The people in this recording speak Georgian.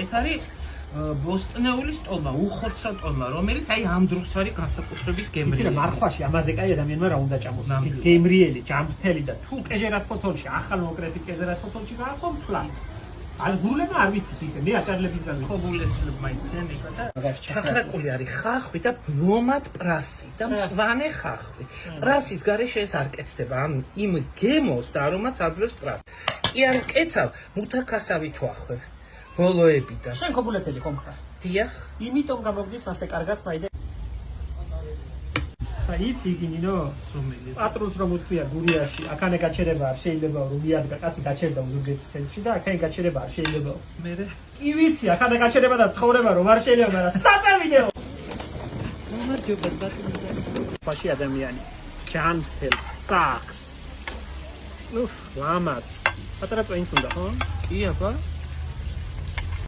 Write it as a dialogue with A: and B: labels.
A: ეს არის ბოსტნეული სტოლმა, უხორცო სტოლმა, რომელიც აი ამ დროს არის განსაკუთრებით გემრიელი.
B: იცი რა მარხვაში ამაზე კაი ადამიანმა რა უნდა ჭამოს. გემრიელი, ჯამრთელი და თუ კეჟერას ფოთოლში, ახალ მოკრეტი კეჟერას ფოთოლში გააყო მთლად. ან გურულება არ ვიცით ისე, მე აჭარლებისგან ვიცი.
A: ხობულეთლებმა იციან იქა და ჩახრაკული არის ხახვი და ბლომად პრასი და მწვანე ხახვი. პრასის გარეშე ეს არ კეთდება, ანუ იმ გემოს და არომატს აძლევს პრასს. კი არ კეცავ, მუთაქასავით ვახვევ. ბოლოებიდან.
B: შენ ხობულეთელი ხომ ხარ?
A: დიახ.
B: იმიტომ გამოგდის მასე კარგად მაიდე. საიცი გინინო?
A: რომელი?
B: პატრონს რომ უთქვია გურიაში, აქანე გაჩერება არ შეიძლება რომ მიადგა, კაცი გაჩერდა უზურგეთის ცენტრში და აქანე გაჩერება არ შეიძლება.
A: მერე?
B: კი ვიცი, აქანე გაჩერება და ცხოვრება რომ არ შეიძლება, მაგრამ საწევიდეო.
A: მომარჯობა ბატონო.
B: ფაში ადამიანი ჯანმრთელს სახს. ლამას. პატარა წვენც უნდა, ხო?
A: კი აბა.